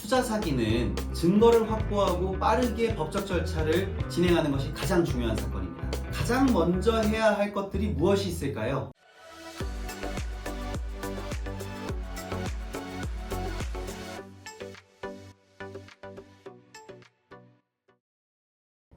투자 사기는 증거를 확보하고 빠르게 법적 절차를 진행하는 것이 가장 중요한 사건입니다. 가장 먼저 해야 할 것들이 무엇이 있을까요?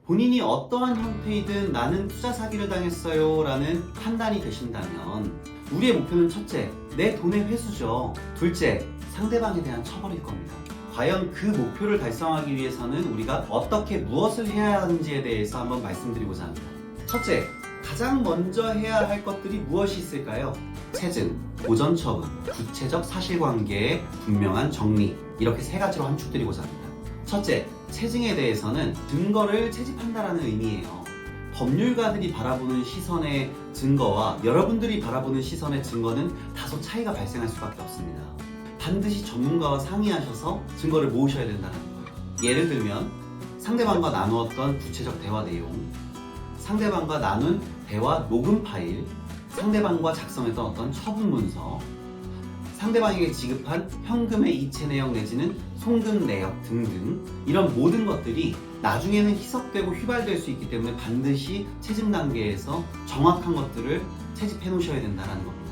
본인이 어떠한 형태이든 나는 투자 사기를 당했어요 라는 판단이 되신다면 우리의 목표는 첫째, 내 돈의 회수죠. 둘째, 상대방에 대한 처벌일 겁니다. 과연 그 목표를 달성하기 위해서는 우리가 어떻게 무엇을 해야 하는지에 대해서 한번 말씀드리고자 합니다. 첫째, 가장 먼저 해야 할 것들이 무엇이 있을까요? 체증, 보전 처분, 구체적 사실관계의 분명한 정리, 이렇게 세 가지로 함축드리고자 합니다. 첫째, 체증에 대해서는 증거를 채집한다라는 의미예요. 법률가들이 바라보는 시선의 증거와 여러분들이 바라보는 시선의 증거는 다소 차이가 발생할 수밖에 없습니다. 반드시 전문가와 상의하셔서 증거를 모으셔야 된다는 거예요. 예를 들면 상대방과 나누었던 구체적 대화 내용, 상대방과 나눈 대화 녹음 파일, 상대방과 작성했던 어떤 처분 문서, 상대방에게 지급한 현금의 이체 내역 내지는 송금 내역 등등, 이런 모든 것들이 나중에는 희석되고 휘발될 수 있기 때문에 반드시 채증 단계에서 정확한 것들을 채집해 놓으셔야 된다는 겁니다.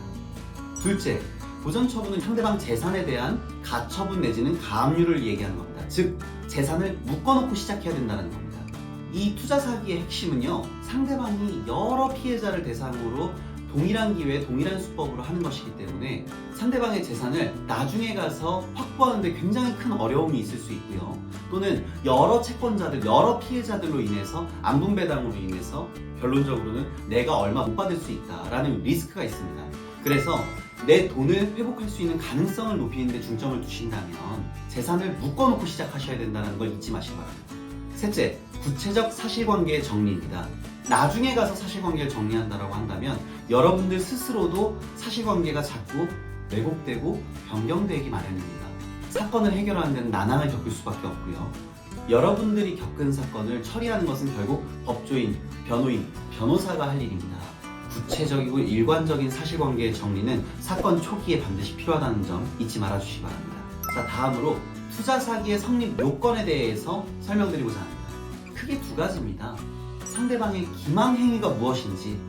둘째, 보전 처분은 상대방 재산에 대한 가처분 내지는 가압류를 얘기하는 겁니다. 즉, 재산을 묶어놓고 시작해야 된다는 겁니다. 이 투자 사기의 핵심은요, 상대방이 여러 피해자를 대상으로 동일한 기회에 동일한 수법으로 하는 것이기 때문에 상대방의 재산을 나중에 가서 확보하는데 굉장히 큰 어려움이 있을 수 있고요. 또는 여러 채권자들, 여러 피해자들로 인해서 안분배당으로 인해서 결론적으로는 내가 얼마 못 받을 수 있다라는 리스크가 있습니다. 그래서 내 돈을 회복할 수 있는 가능성을 높이는 데 중점을 두신다면 재산을 묶어놓고 시작하셔야 된다는 걸 잊지 마시기 바랍니다. 셋째, 구체적 사실관계의 정리입니다. 나중에 가서 사실관계를 정리한다고 한다면 여러분들 스스로도 사실관계가 자꾸 왜곡되고 변경되기 마련입니다. 사건을 해결하는 데는 난항을 겪을 수밖에 없고요. 여러분들이 겪은 사건을 처리하는 것은 결국 법조인, 변호인, 변호사가 할 일입니다. 구체적이고 일관적인 사실관계의 정리는 사건 초기에 반드시 필요하다는 점 잊지 말아주시기 바랍니다. 자, 다음으로 투자 사기의 성립 요건에 대해서 설명드리고자 합니다. 크게 두 가지입니다. 상대방의 기망 행위가 무엇인지,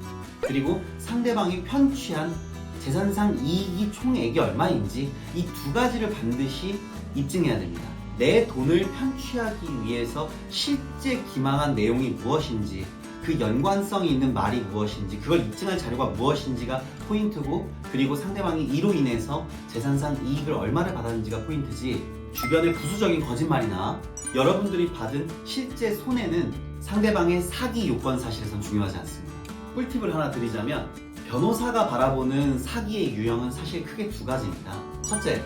그리고 상대방이 편취한 재산상 이익이 총액이 얼마인지, 이 두 가지를 반드시 입증해야 됩니다. 내 돈을 편취하기 위해서 실제 기망한 내용이 무엇인지, 그 연관성이 있는 말이 무엇인지, 그걸 입증할 자료가 무엇인지가 포인트고, 그리고 상대방이 이로 인해서 재산상 이익을 얼마를 받았는지가 포인트지, 주변의 부수적인 거짓말이나 여러분들이 받은 실제 손해는 상대방의 사기 요건 사실에선 중요하지 않습니다. 꿀팁을 하나 드리자면 변호사가 바라보는 사기의 유형은 사실 크게 두 가지입니다. 첫째,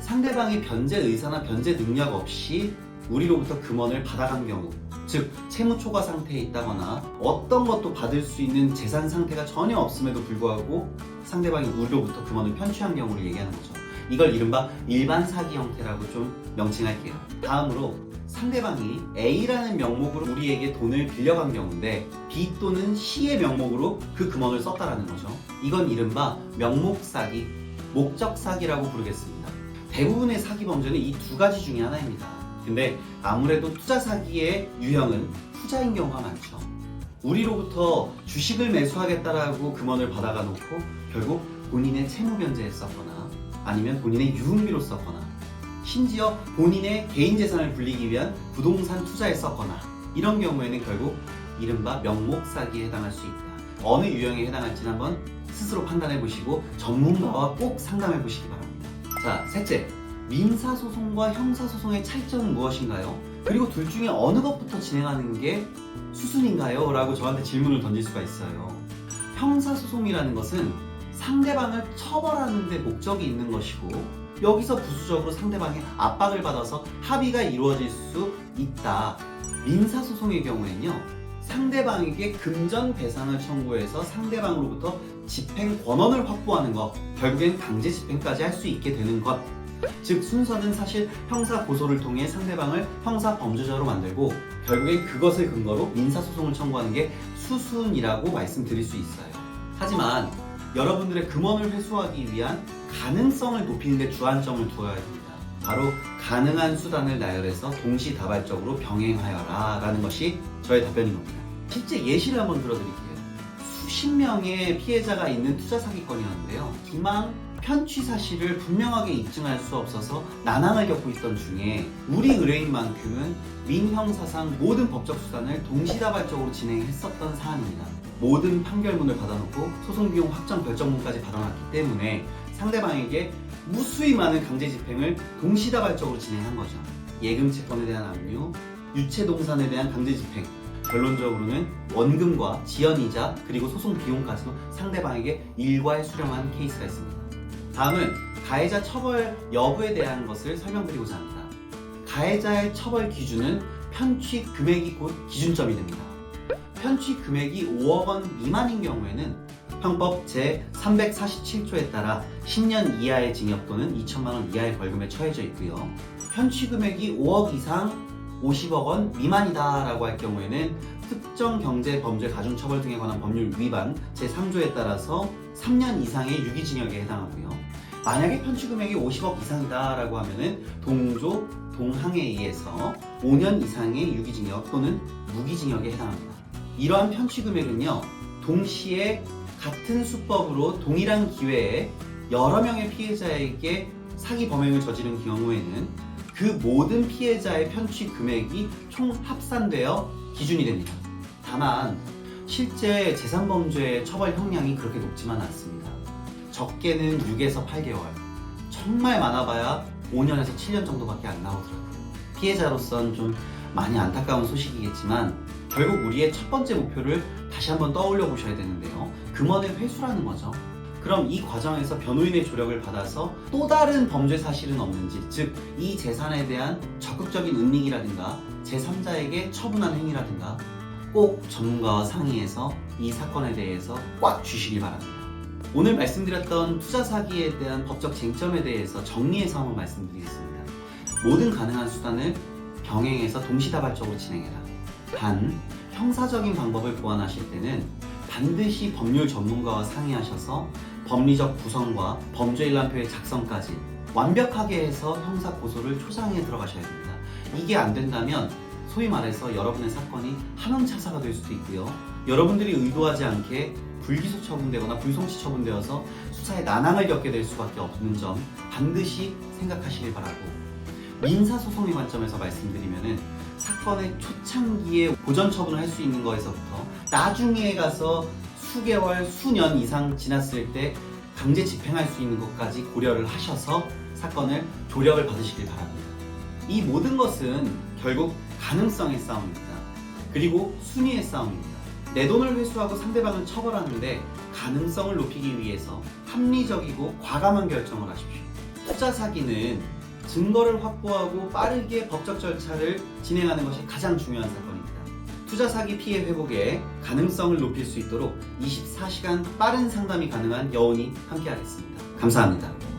상대방이 변제 의사나 변제 능력 없이 우리로부터 금원을 받아간 경우, 즉 채무 초과 상태에 있다거나 어떤 것도 받을 수 있는 재산 상태가 전혀 없음에도 불구하고 상대방이 우리로부터 금원을 편취한 경우를 얘기하는 거죠. 이걸 이른바 일반 사기 형태라고 좀 명칭할게요. 다음으로 상대방이 A라는 명목으로 우리에게 돈을 빌려간 경우인데 B 또는 C의 명목으로 그 금원을 썼다라는 거죠. 이건 이른바 명목 사기, 목적 사기라고 부르겠습니다. 대부분의 사기 범죄는 이 두 가지 중에 하나입니다. 근데 아무래도 투자 사기의 유형은 후자인 경우가 많죠. 우리로부터 주식을 매수하겠다라고 금원을 받아가 놓고 결국 본인의 채무 변제에 썼거나 아니면 본인의 유흥비로 썼거나 심지어 본인의 개인 재산을 불리기 위한 부동산 투자에 썼거나, 이런 경우에는 결국 이른바 명목 사기에 해당할 수 있다. 어느 유형에 해당할지는 한번 스스로 판단해 보시고 전문가와 꼭 상담해 보시기 바랍니다. 자, 셋째, 민사소송과 형사소송의 차이점은 무엇인가요? 그리고 둘 중에 어느 것부터 진행하는 게 수순인가요? 라고 저한테 질문을 던질 수가 있어요. 형사소송이라는 것은 상대방을 처벌하는 데 목적이 있는 것이고, 여기서 부수적으로 상대방의 압박을 받아서 합의가 이루어질 수 있다. 민사소송의 경우에는요, 상대방에게 금전 배상을 청구해서 상대방으로부터 집행 권한을 확보하는 것, 결국엔 강제 집행까지 할 수 있게 되는 것, 즉 순서는 사실 형사 고소를 통해 상대방을 형사 범죄자로 만들고 결국엔 그것을 근거로 민사소송을 청구하는 게 수순이라고 말씀드릴 수 있어요. 하지만 여러분들의 금원을 회수하기 위한 가능성을 높이는 데 주안점을 두어야 됩니다. 바로 가능한 수단을 나열해서 동시다발적으로 병행하여라 라는 것이 저의 답변인 겁니다. 실제 예시를 한번 들어드릴게요. 수십 명의 피해자가 있는 투자 사기건이었는데요. 기망 편취 사실을 분명하게 입증할 수 없어서 난항을 겪고 있던 중에 우리 의뢰인만큼은 민형사상 모든 법적 수단을 동시다발적으로 진행했었던 사안입니다. 모든 판결문을 받아놓고 소송비용 확정 결정문까지 받아놨기 때문에 상대방에게 무수히 많은 강제 집행을 동시다발적으로 진행한 거죠. 예금 채권에 대한 압류, 유체 동산에 대한 강제 집행, 결론적으로는 원금과 지연이자 그리고 소송 비용까지도 상대방에게 일괄 수령한 케이스가 있습니다. 다음은 가해자 처벌 여부에 대한 것을 설명드리고자 합니다. 가해자의 처벌 기준은 편취 금액이 곧 기준점이 됩니다. 편취 금액이 5억 원 미만인 경우에는 형법 제347조에 따라 10년 이하의 징역 또는 2천만 원 이하의 벌금에 처해져 있고요. 편취 금액이 5억 이상 50억 원 미만이다 라고 할 경우에는 특정 경제 범죄 가중처벌 등에 관한 법률 위반 제3조에 따라서 3년 이상의 유기징역에 해당하고요. 만약에 편취 금액이 50억 이상이다 라고 하면은 동조, 동항에 의해서 5년 이상의 유기징역 또는 무기징역에 해당합니다. 이러한 편취 금액은요, 동시에 같은 수법으로 동일한 기회에 여러 명의 피해자에게 사기 범행을 저지른 경우에는 그 모든 피해자의 편취 금액이 총 합산되어 기준이 됩니다. 다만 실제 재산범죄의 처벌 형량이 그렇게 높지만 않습니다. 적게는 6에서 8개월, 정말 많아봐야 5년에서 7년 정도밖에 안 나오더라고요. 피해자로선 좀 많이 안타까운 소식이겠지만 결국 우리의 첫 번째 목표를 다시 한번 떠올려 보셔야 되는데요. 금원의 회수라는 거죠. 그럼 이 과정에서 변호인의 조력을 받아서 또 다른 범죄 사실은 없는지, 즉 이 재산에 대한 적극적인 은닉이라든가 제3자에게 처분한 행위라든가 꼭 전문가와 상의해서 이 사건에 대해서 꽉 쥐시길 바랍니다. 오늘 말씀드렸던 투자 사기에 대한 법적 쟁점에 대해서 정리해서 한번 말씀드리겠습니다. 모든 가능한 수단을 병행해서 동시다발적으로 진행해라. 단, 형사적인 방법을 보완하실 때는 반드시 법률 전문가와 상의하셔서 법리적 구성과 범죄일람표의 작성까지 완벽하게 해서 형사 고소를 초장에 들어가셔야 됩니다. 이게 안 된다면 소위 말해서 여러분의 사건이 함흥차사가 될 수도 있고요. 여러분들이 의도하지 않게 불기소 처분되거나 불송치 처분되어서 수사에 난항을 겪게 될 수밖에 없는 점 반드시 생각하시길 바라고, 민사소송의 관점에서 말씀드리면은 사건의 초창기에 보전 처분을 할 수 있는 거에서부터 나중에 가서 수개월, 수년 이상 지났을 때 강제 집행할 수 있는 것까지 고려를 하셔서 사건을 조력을 받으시길 바랍니다. 이 모든 것은 결국 가능성의 싸움입니다. 그리고 순위의 싸움입니다. 내 돈을 회수하고 상대방을 처벌하는데 가능성을 높이기 위해서 합리적이고 과감한 결정을 하십시오. 투자 사기는 증거를 확보하고 빠르게 법적 절차를 진행하는 것이 가장 중요한 사건입니다. 투자 사기 피해 회복에 가능성을 높일 수 있도록 24시간 빠른 상담이 가능한 여운이 함께하겠습니다. 감사합니다.